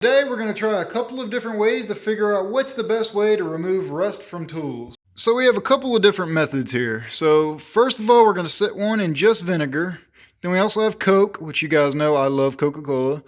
Today we're going to try a couple of different ways to figure out what's the best way to remove rust from tools. So we have a couple of different methods here. So first of all, we're going to set one in just vinegar. Then we also have Coke, which you guys know I love Coca-Cola.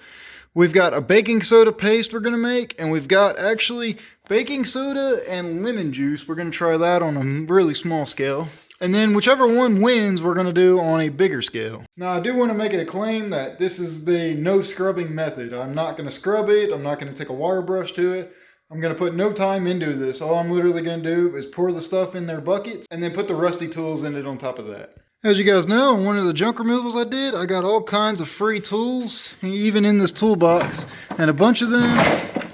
We've got a baking soda paste we're going to make, and we've got actually baking soda and lemon juice. We're going to try that on a really small scale. And then whichever one wins, we're going to do on a bigger scale. Now, I do want to make it a claim that this is the no scrubbing method. I'm not going to scrub it. I'm not going to take a wire brush to it. I'm going to put no time into this. All I'm literally going to do is pour the stuff in their buckets and then put the rusty tools in it on top of that. As you guys know, on one of the junk removals I did, I got all kinds of free tools, even in this toolbox, and a bunch of them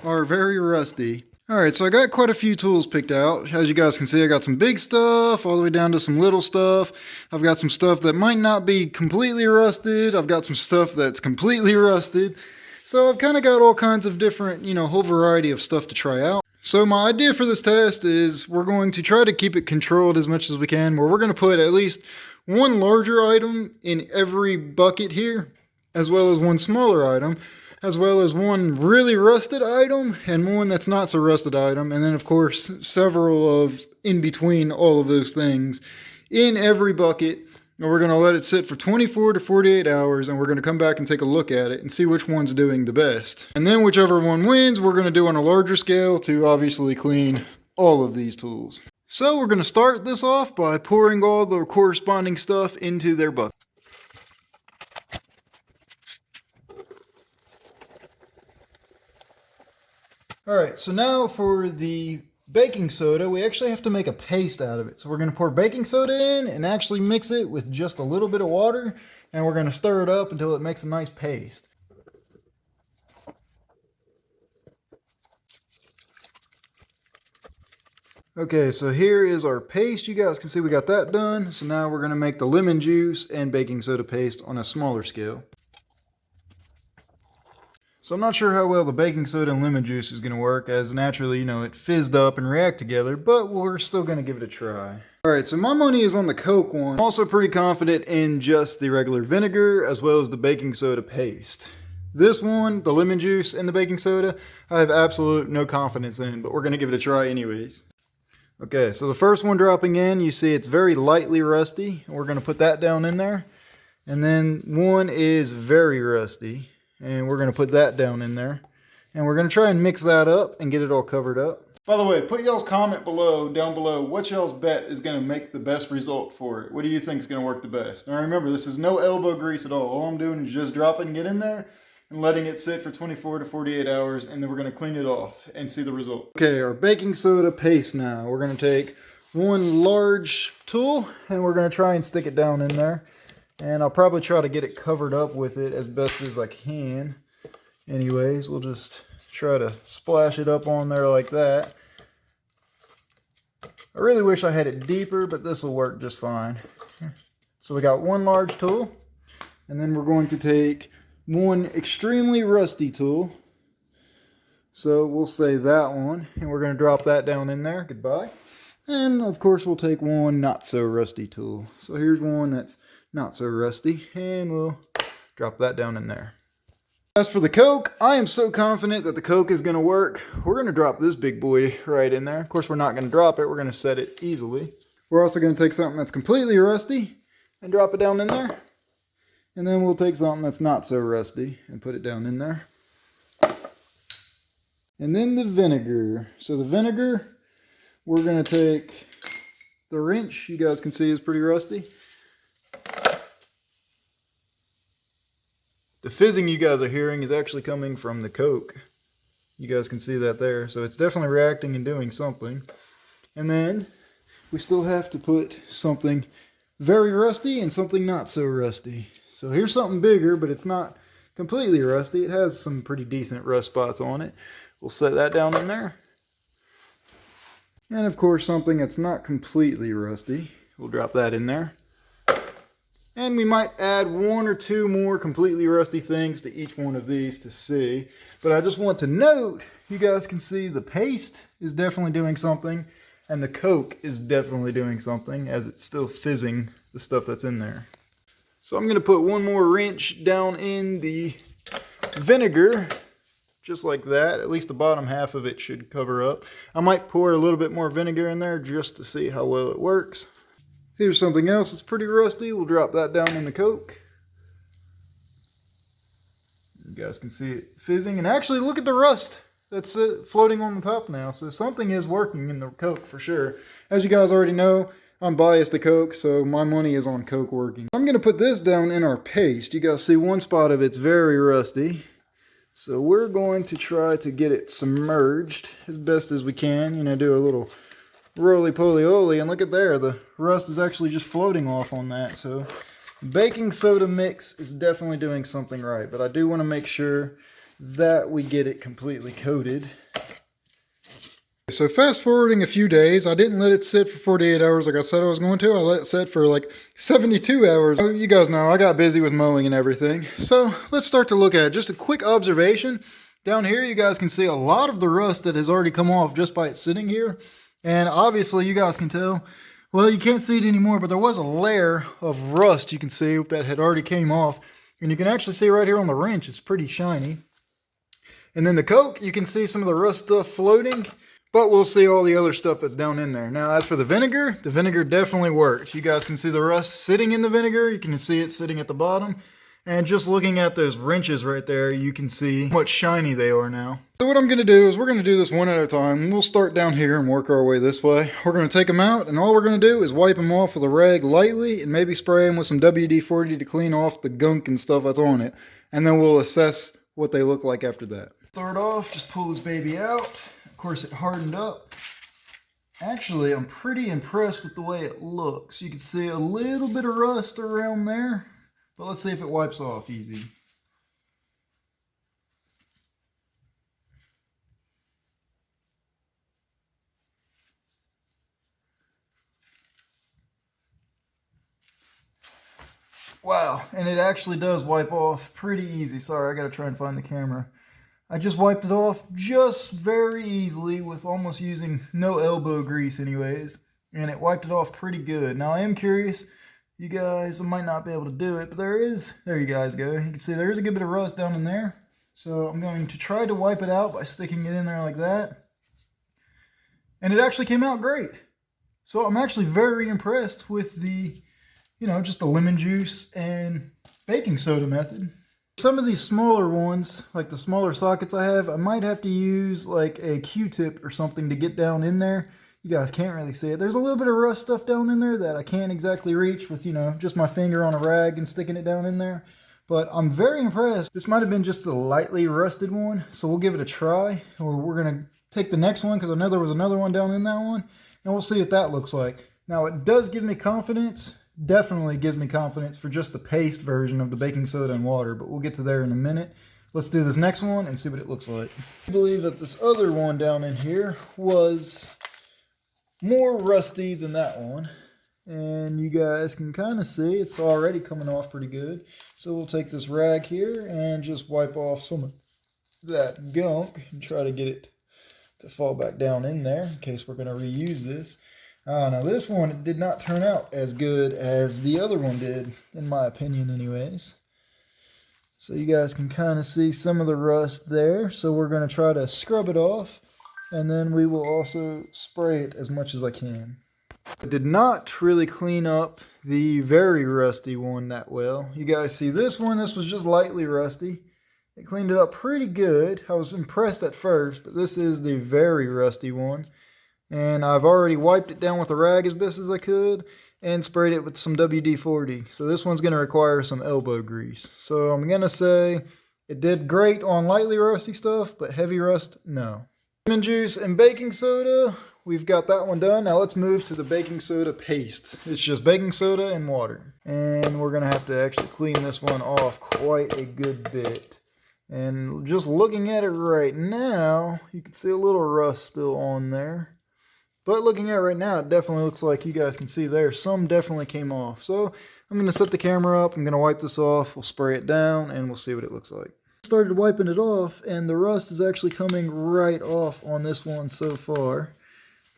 are very rusty. Alright, so I got quite a few tools picked out. As you guys can see, I got some big stuff all the way down to some little stuff. I've got some stuff that might not be completely rusted. I've got some stuff that's completely rusted. So I've kind of got all kinds of different, whole variety of stuff to try out. So my idea for this test is we're going to try to keep it controlled as much as we can, where we're going to put at least one larger item in every bucket here, as well as one smaller item, as well as one really rusted item and one that's not so rusted item, and then of course several of in between all of those things in every bucket. And we're going to let it sit for 24 to 48 hours, and we're going to come back and take a look at it and see which one's doing the best. And then whichever one wins, we're going to do on a larger scale to obviously clean all of these tools. So we're going to start this off by pouring all the corresponding stuff into their bucket. Alright, so now for the baking soda, we actually have to make a paste out of it. So we're going to pour baking soda in and actually mix it with just a little bit of water, and we're going to stir it up until it makes a nice paste. Okay, so here is our paste. You guys can see we got that done. So now we're going to make the lemon juice and baking soda paste on a smaller scale. So I'm not sure how well the baking soda and lemon juice is going to work, as naturally, it fizzed up and react together, but we're still going to give it a try. Alright, so my money is on the Coke one. I'm also pretty confident in just the regular vinegar as well as the baking soda paste. This one, the lemon juice and the baking soda, I have absolute no confidence in, but we're going to give it a try anyways. Okay, so the first one dropping in, you see it's very lightly rusty. We're going to put that down in there. And then one is very rusty. And we're going to put that down in there. And we're going to try and mix that up and get it all covered up. By the way, put y'all's comment down below, what y'all's bet is going to make the best result for it. What do you think is going to work the best? Now remember, this is no elbow grease at all. All I'm doing is just dropping it in there and letting it sit for 24 to 48 hours. And then we're going to clean it off and see the result. Okay, our baking soda paste now. We're going to take one large tool and we're going to try and stick it down in there. And I'll probably try to get it covered up with it as best as I can. Anyways, we'll just try to splash it up on there like that. I really wish I had it deeper, but this will work just fine. So we got one large tool, and then we're going to take one extremely rusty tool. So we'll say that one, and we're going to drop that down in there. Goodbye. And of course we'll take one not so rusty tool. So here's one that's not so rusty, and we'll drop that down in there. As for the Coke, I am so confident that the Coke is going to work. We're going to drop this big boy right in there. Of course, we're not going to drop it. We're going to set it easily. We're also going to take something that's completely rusty and drop it down in there. And then we'll take something that's not so rusty and put it down in there. And then the vinegar. So the vinegar, we're going to take the wrench. You guys can see is pretty rusty. The fizzing you guys are hearing is actually coming from the Coke. You guys can see that there. So it's definitely reacting and doing something. And then we still have to put something very rusty and something not so rusty. So here's something bigger, but it's not completely rusty. It has some pretty decent rust spots on it. We'll set that down in there. And of course something that's not completely rusty. We'll drop that in there. And we might add one or two more completely rusty things to each one of these to see. But I just want to note, you guys can see the paste is definitely doing something, and the Coke is definitely doing something, as it's still fizzing the stuff that's in there. So I'm going to put one more wrench down in the vinegar just like that. At least the bottom half of it should cover up. I might pour a little bit more vinegar in there just to see how well it works. Here's something else that's pretty rusty. We'll drop that down in the Coke. You guys can see it fizzing. And actually, look at the rust that's floating on the top now. So something is working in the Coke for sure. As you guys already know, I'm biased to Coke, so my money is on Coke working. I'm going to put this down in our paste. You guys see one spot of it's very rusty. So we're going to try to get it submerged as best as we can. You know, do a little roly-poly-oly, and look at there, the rust is actually just floating off on that. So baking soda mix is definitely doing something right, but I do want to make sure that we get it completely coated. So fast forwarding a few days, I didn't let it sit for 48 hours like I said I was going to. I let it sit for like 72 hours. You guys know I got busy with mowing and everything. So let's start to look at it. Just a quick observation. Down here you guys can see a lot of the rust that has already come off just by it sitting here. And obviously you guys can tell, well, you can't see it anymore, but there was a layer of rust you can see that had already came off. And you can actually see right here on the wrench, it's pretty shiny. And then the Coke, you can see some of the rust stuff floating. But we'll see all the other stuff that's down in there. Now, as for the vinegar definitely worked. You guys can see the rust sitting in the vinegar. You can see it sitting at the bottom. And just looking at those wrenches right there, you can see how much shiny they are now. So what I'm going to do is we're going to do this one at a time. We'll start down here and work our way this way. We're going to take them out, and all we're going to do is wipe them off with a rag lightly and maybe spray them with some WD-40 to clean off the gunk and stuff that's on it. And then we'll assess what they look like after that. Start off, just pull this baby out. Of course, it hardened up. Actually, I'm pretty impressed with the way it looks. You can see a little bit of rust around there, but let's see if it wipes off easy. Wow, and it actually does wipe off pretty easy. Sorry, I gotta try and find the camera. I just wiped it off just very easily with almost using no elbow grease anyways. And it wiped it off pretty good. Now I am curious, you guys might not be able to do it, but there you guys go. You can see there is a good bit of rust down in there. So I'm going to try to wipe it out by sticking it in there like that. And it actually came out great. So I'm actually very impressed with the, just the lemon juice and baking soda method. Some of these smaller ones, like the smaller sockets I have, I might have to use like a Q-tip or something to get down in there. You guys can't really see it. There's a little bit of rust stuff down in there that I can't exactly reach with, just my finger on a rag and sticking it down in there. But I'm very impressed. This might have been just the lightly rusted one, so we'll give it a try. Or we're going to take the next one, because I know there was another one down in that one, and we'll see what that looks like. Now, it does give me confidence. Definitely gives me confidence for just the paste version of the baking soda and water, but we'll get to there in a minute. Let's do this next one and see what it looks like. I believe that this other one down in here was more rusty than that one, and you guys can kind of see it's already coming off pretty good. So we'll take this rag here and just wipe off some of that gunk and try to get it to fall back down in there in case we're going to reuse this. Now this one did not turn out as good as the other one did, in my opinion anyways. So you guys can kind of see some of the rust there. So we're going to try to scrub it off, and then we will also spray it as much as I can. I did not really clean up the very rusty one that well. You guys see this one, this was just lightly rusty. It cleaned it up pretty good. I was impressed at first, but this is the very rusty one. And I've already wiped it down with a rag as best as I could and sprayed it with some WD-40. So this one's going to require some elbow grease. So I'm going to say it did great on lightly rusty stuff, but heavy rust, no. Lemon juice and baking soda, we've got that one done. Now let's move to the baking soda paste. It's just baking soda and water. And we're going to have to actually clean this one off quite a good bit. And just looking at it right now, you can see a little rust still on there. But looking at it right now, it definitely looks like you guys can see there, some definitely came off. So I'm going to set the camera up, I'm going to wipe this off, we'll spray it down, and we'll see what it looks like. Started wiping it off, and the rust is actually coming right off on this one so far.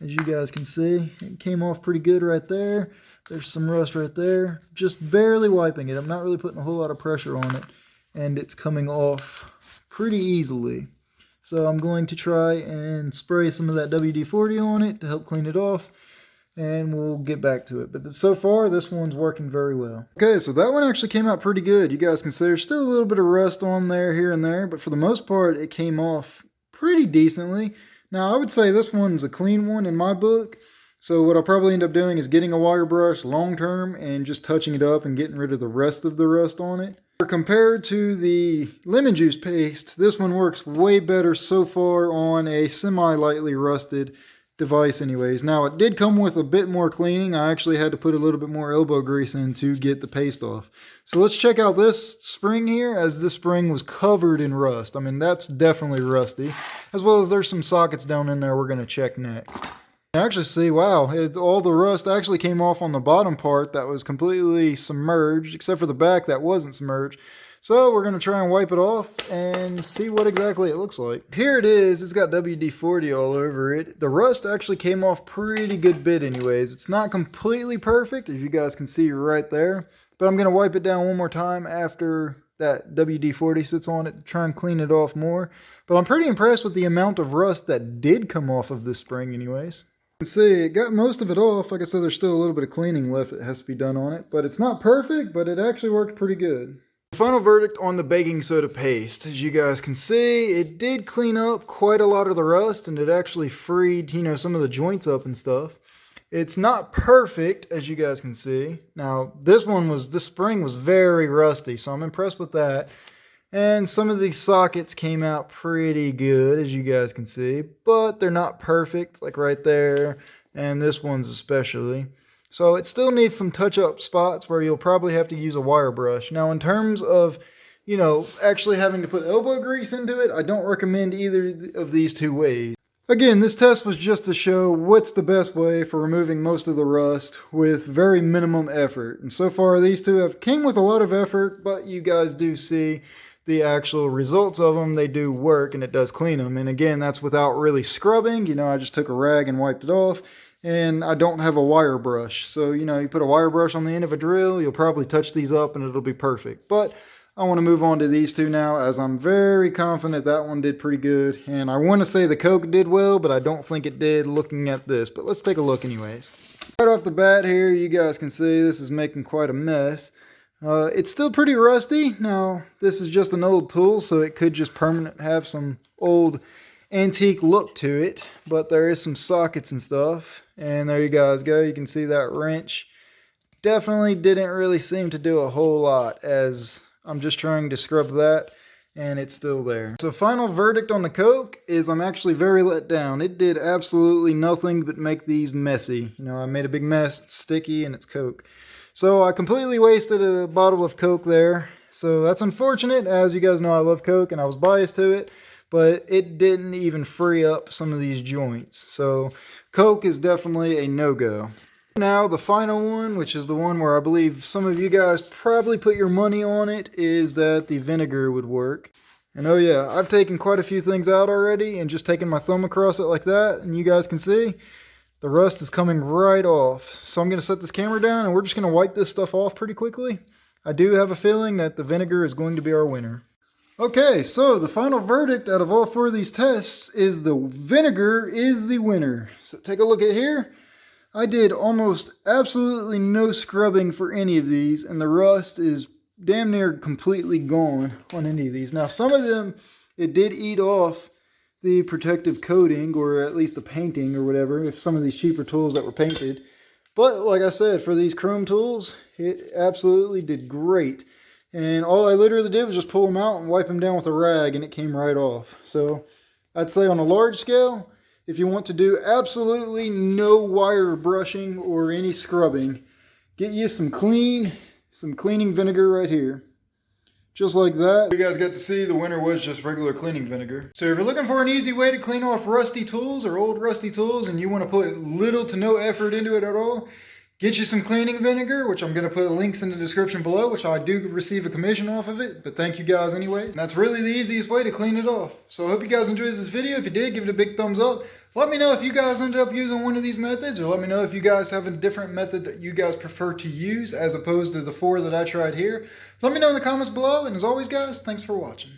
As you guys can see, it came off pretty good right there. There's some rust right there. Just barely wiping it. I'm not really putting a whole lot of pressure on it, and it's coming off pretty easily. So I'm going to try and spray some of that WD-40 on it to help clean it off, and we'll get back to it. But so far, this one's working very well. Okay, so that one actually came out pretty good. You guys can see there's still a little bit of rust on there here and there, but for the most part, it came off pretty decently. Now, I would say this one's a clean one in my book. So what I'll probably end up doing is getting a wire brush long term and just touching it up and getting rid of the rest of the rust on it. Compared to the lemon juice paste, this one works way better so far on a semi-lightly rusted device anyways. Now it did come with a bit more cleaning. I actually had to put a little bit more elbow grease in to get the paste off. So let's check out this spring here, as this spring was covered in rust. I mean, that's definitely rusty, as well as there's some sockets down in there we're going to check next. Actually see, wow, all the rust actually came off on the bottom part that was completely submerged, except for the back that wasn't submerged. So we're going to try and wipe it off and see what exactly it looks like. Here it is. It's got WD-40 all over it. The rust actually came off pretty good bit anyways. It's not completely perfect, as you guys can see right there, but I'm going to wipe it down one more time after that WD-40 sits on it to try and clean it off more. But I'm pretty impressed with the amount of rust that did come off of this spring anyways. You can see it got most of it off. Like I said, there's still a little bit of cleaning left that has to be done on it, but it's not perfect, but it actually worked pretty good. The final verdict on the baking soda paste. As you guys can see, it did clean up quite a lot of the rust, and it actually freed, some of the joints up and stuff. It's not perfect, as you guys can see. Now, this spring was very rusty, so I'm impressed with that. And some of these sockets came out pretty good, as you guys can see, but they're not perfect, like right there, and this one's especially. So it still needs some touch-up spots where you'll probably have to use a wire brush. Now, in terms of, actually having to put elbow grease into it, I don't recommend either of these two ways. Again, this test was just to show what's the best way for removing most of the rust with very minimum effort. And so far, these two came with a lot of effort, but you guys do see the actual results of them. They do work, and it does clean them. And again, that's without really scrubbing. I just took a rag and wiped it off, and I don't have a wire brush. So, you put a wire brush on the end of a drill, you'll probably touch these up and it'll be perfect. But I want to move on to these two now, as I'm very confident that one did pretty good. And I want to say the Coke did well, but I don't think it did looking at this. But let's take a look anyways. Right off the bat here, you guys can see this is making quite a mess. It's still pretty rusty. Now, this is just an old tool, so it could just have some old antique look to it. But there is some sockets and stuff. And there you guys go. You can see that wrench. Definitely didn't really seem to do a whole lot, as I'm just trying to scrub that, and it's still there. So final verdict on the Coke is I'm actually very let down. It did absolutely nothing but make these messy. I made a big mess. It's sticky, and it's Coke. So I completely wasted a bottle of Coke there. So that's unfortunate. As you guys know, I love Coke and I was biased to it, but it didn't even free up some of these joints. So Coke is definitely a no-go. Now the final one, which is the one where I believe some of you guys probably put your money on it, is that the vinegar would work. And oh yeah, I've taken quite a few things out already and just taken my thumb across it like that, and you guys can see the rust is coming right off. So I'm going to set this camera down and we're just going to wipe this stuff off pretty quickly. I do have a feeling that the vinegar is going to be our winner. Okay, so the final verdict out of all four of these tests is the vinegar is the winner. So take a look at here. I did almost absolutely no scrubbing for any of these, and the rust is damn near completely gone on any of these. Now, some of them, it did eat off the protective coating, or at least the painting or whatever, if some of these cheaper tools that were painted. But like I said, for these chrome tools, it absolutely did great. And all I literally did was just pull them out and wipe them down with a rag, and it came right off. So I'd say on a large scale, if you want to do absolutely no wire brushing or any scrubbing, get you some cleaning vinegar right here. Just like that. You guys got to see the winner was just regular cleaning vinegar. So if you're looking for an easy way to clean off rusty tools or old rusty tools and you want to put little to no effort into it at all, get you some cleaning vinegar, which I'm going to put links in the description below, which I do receive a commission off of it, but thank you guys anyway. And that's really the easiest way to clean it off. So I hope you guys enjoyed this video. If you did, give it a big thumbs up. Let me know if you guys ended up using one of these methods, or let me know if you guys have a different method that you guys prefer to use as opposed to the 4 that I tried here. Let me know in the comments below, and as always guys, thanks for watching.